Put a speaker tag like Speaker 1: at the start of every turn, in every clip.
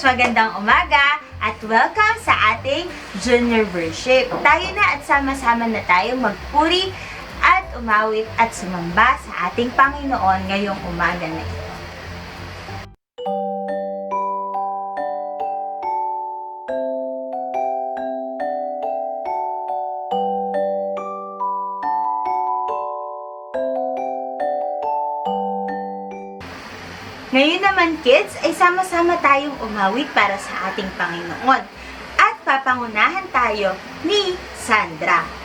Speaker 1: magandang umaga at welcome sa ating junior worship. Tayo na at sama-sama na tayong magpuri at umawit at sumamba sa ating Panginoon ngayong umaga na ito. Ngayon naman kids, ay sama-sama tayong umawit para sa ating Panginoon. At papangunahan tayo ni Sandra.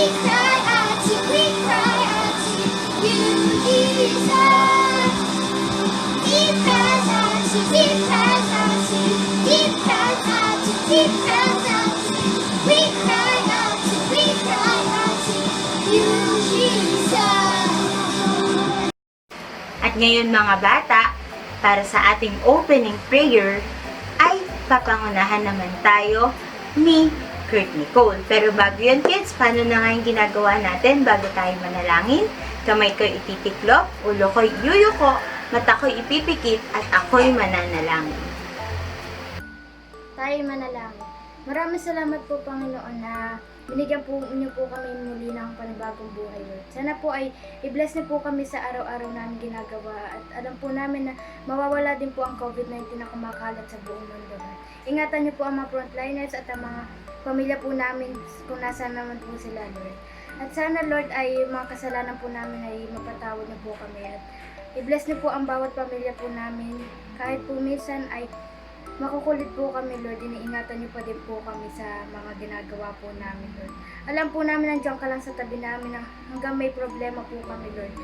Speaker 2: cry out to you, Jesus. Deep cries out to deep cries out to deep cries out to deep cries out to we cry out to you, Jesus.
Speaker 1: At ngayon mga bata, para sa ating opening prayer, ay papangunahan naman tayo ni Kurt Nicole. Pero bago yun kids, paano na nga yung ginagawa natin bago tayo manalangin? Kamay ko'y ititiklop, ulo ko'y yuyuko, mata ko'y ipipikit, at ako'y mananalangin.
Speaker 2: Tayo manalangin. Maraming salamat po, Panginoon, na binigyan po niyo po kami muli ng panibagong buhay, Lord. Sana po ay i-bless niyo po kami sa araw-araw namin ginagawa at alam po namin na mawawala din po ang COVID-19 na kumakalat sa buong mundo, Lord. Ingatan niyo po ang mga frontliners at ang mga pamilya po namin kung nasaan naman po sila, Lord. At sana, Lord, ay mga kasalanan po namin ay mapatawad niyo po kami at i-bless niyo po ang bawat pamilya po namin. Kahit po minsan ay makukulit po kami, Lord. Iniingatan niyo pa din po kami sa mga ginagawa po namin, Lord. Alam po namin nandiyan ka lang sa tabi namin na hanggang may problema po kami, Lord.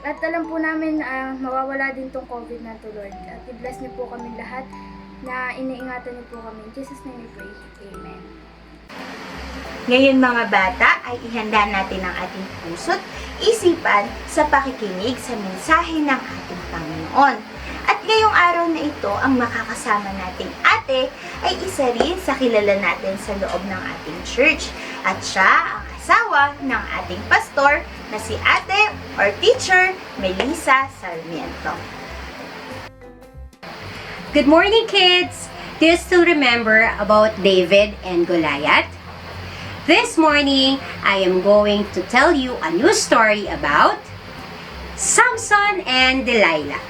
Speaker 2: At alam po namin mawawala din tong COVID na to, Lord. At i-bless niyo po kami lahat na iniingatan niyo po kami. In Jesus' name we pray. Amen.
Speaker 1: Ngayon mga bata ay ihanda natin ang ating puso't isipan sa pakikinig sa mensahe ng ating Panginoon. At ngayong araw na ito, ang makakasama nating ate ay isa rin sa kilala natin sa loob ng ating church. At siya ang asawa ng ating pastor na si ate or teacher Melissa Sarmiento.
Speaker 3: Good morning, kids! Do you still remember about David and Goliath? This morning, I am going to tell you a new story about Samson and Delilah.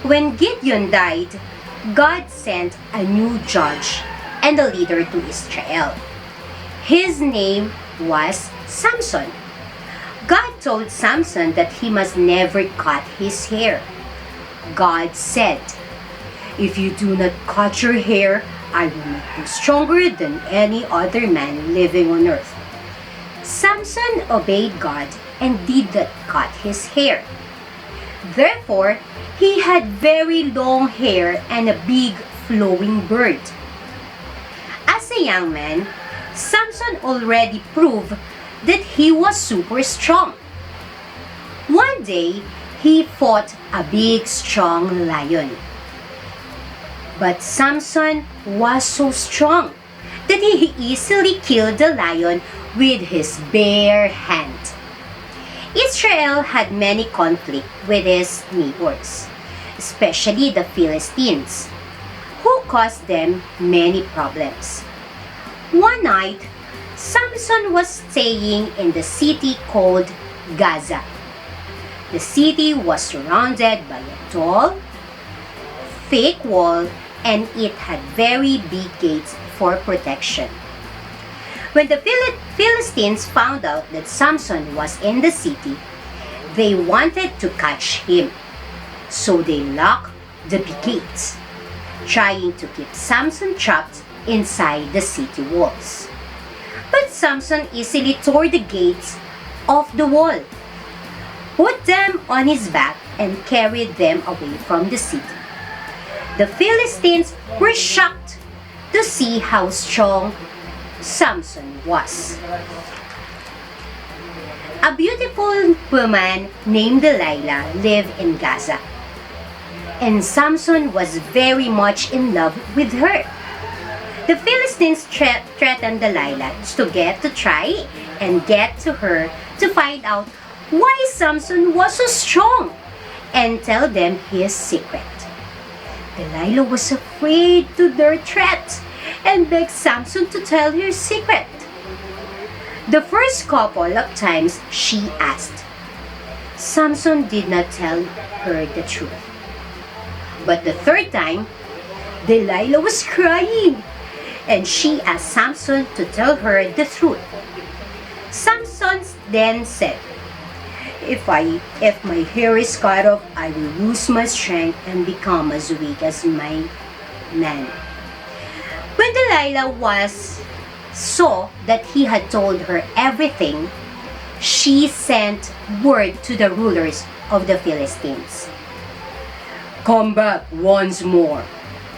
Speaker 3: When Gideon died, God sent a new judge and a leader to Israel. His name was Samson. God told Samson that he must never cut his hair. God said, "If you do not cut your hair, I will make you stronger than any other man living on earth." Samson obeyed God and did not cut his hair. Therefore, he had very long hair and a big flowing beard. As a young man, Samson already proved that he was super strong. One day, he fought a big, strong lion. But Samson was so strong that he easily killed the lion with his bare hand. Israel had many conflicts with his neighbors, especially the Philistines, who caused them many problems. One night, Samson was staying in the city called Gaza. The city was surrounded by a tall, thick wall, and it had very big gates for protection. When the Philistines found out that Samson was in the city, they wanted to catch him. So they locked the gates, trying to keep Samson trapped inside the city walls. But Samson easily tore the gates off the wall, put them on his back, and carried them away from the city. The Philistines were shocked to see how strong Samson was. A beautiful woman named Delilah lived in Gaza, and Samson was very much in love with her. The Philistines threatened Delilah to try and get to her to find out why Samson was so strong and tell them his secret. Delilah was afraid to their threat and begged Samson to tell her secret. The first couple of times she asked, Samson did not tell her the truth. But the third time, Delilah was crying, and she asked Samson to tell her the truth. Samson then said, If my hair is cut off, I will lose my strength and become as weak as my man." When Delilah was saw that he had told her everything, she sent word to the rulers of the Philistines. "Come back once more.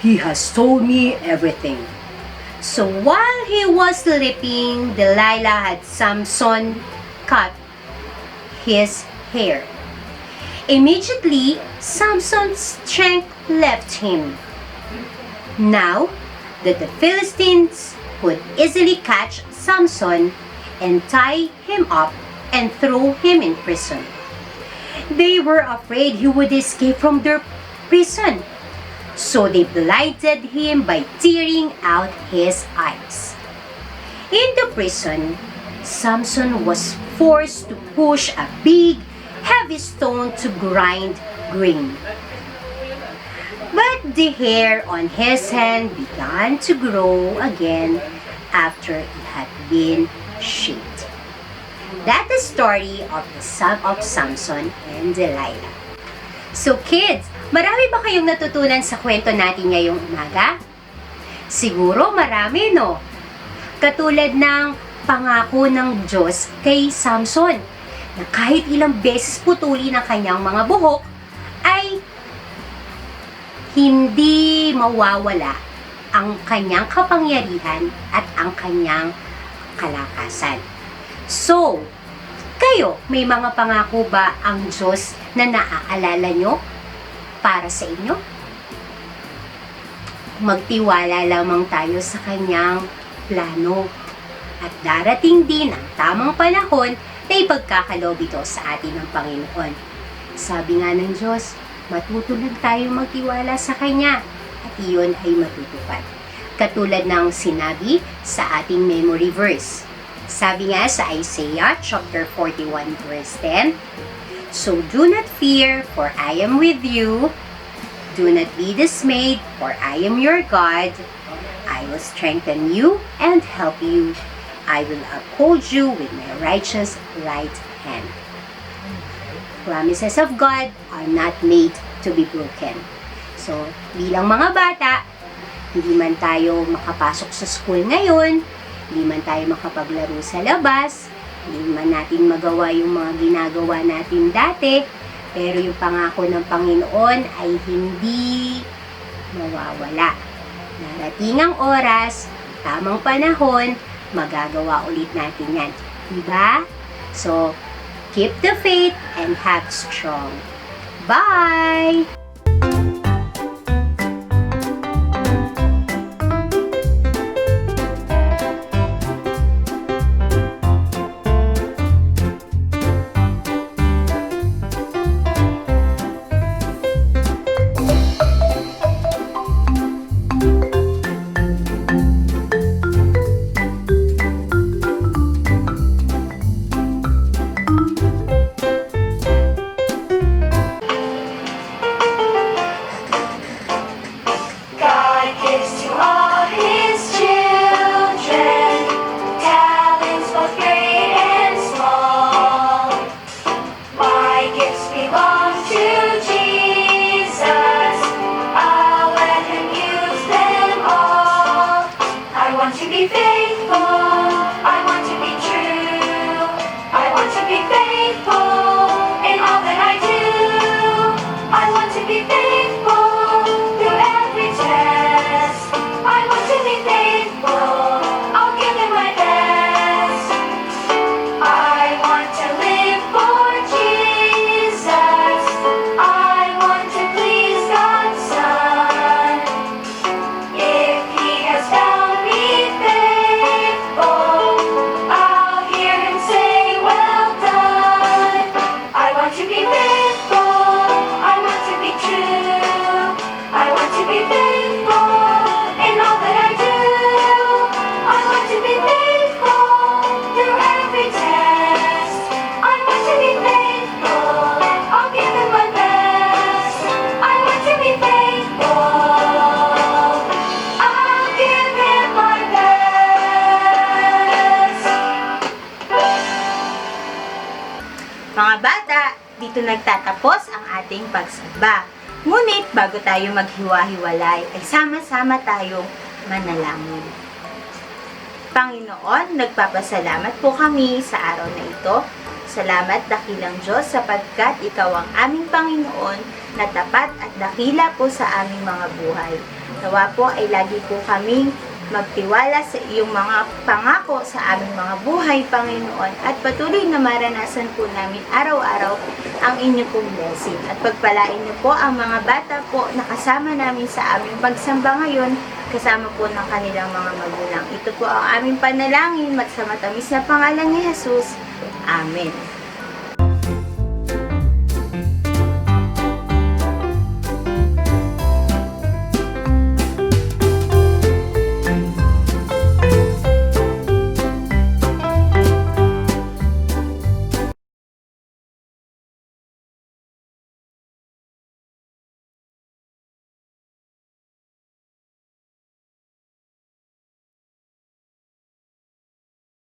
Speaker 3: He has told me everything." So while he was sleeping, Delilah had Samson cut his hair. Immediately, Samson's strength left him. Now that the Philistines could easily catch Samson and tie him up and throw him in prison, they were afraid he would escape from their prison. So they blinded him by tearing out his eyes. In the prison, Samson was forced to push a big, heavy stone to grind grain. But the hair on his hand began to grow again after it had been shaved. That is the story of the son of Samson and Delilah. So kids, marami ba kayong natutunan sa kwento natin ngayong umaga? Siguro marami, no? Katulad ng pangako ng Diyos kay Samson na kahit ilang beses putuli ng kanyang mga buhok ay hindi mawawala ang kanyang kapangyarihan at ang kanyang kalakasan. So, kayo, may mga pangako ba ang Diyos na naaalala nyo para sa inyo? Magtiwala lamang tayo sa kanyang plano. At darating din ang tamang panahon na ipagkakaloob ito sa atin ng Panginoon. Sabi nga ng Diyos, matuto lang tayo magtiwala sa Kanya at iyon ay matutupad. Katulad ng sinabi sa ating memory verse. Sabi nga sa Isaiah chapter 41 verse 10, "So do not fear, for I am with you. Do not be dismayed, for I am your God. I will strengthen you and help you. I will uphold you with my righteous right hand." Promises of God are not made to be broken. So, bilang mga bata, hindi man tayo makapasok sa school ngayon, hindi man tayo makapaglaro sa labas, hindi man natin magawa yung mga ginagawa natin dati, pero yung pangako ng Panginoon ay hindi mawawala. Narating ang oras, tamang panahon, magagawa ulit natin yan. Diba? So, keep the faith and have strong. Bye!
Speaker 1: Mga bata, dito nagtatapos ang ating pagsamba. Ngunit bago tayo maghiwa-hiwalay, ay sama-sama tayong manalangin. Panginoon, nagpapasalamat po kami sa araw na ito. Salamat, dakilang Diyos, sapagkat Ikaw ang aming Panginoon na tapat at dakila po sa aming mga buhay. Nawa po ay lagi po kaming magtiwala sa iyong mga pangako sa aming mga buhay, Panginoon, at patuloy na maranasan po namin araw-araw ang inyong pong blessing. At pagpalain niyo po ang mga bata po na kasama namin sa aming pagsamba ngayon, kasama po ng kanilang mga magulang. Ito po ang aming panalangin at sa matamis na pangalan ni Jesus. Amen.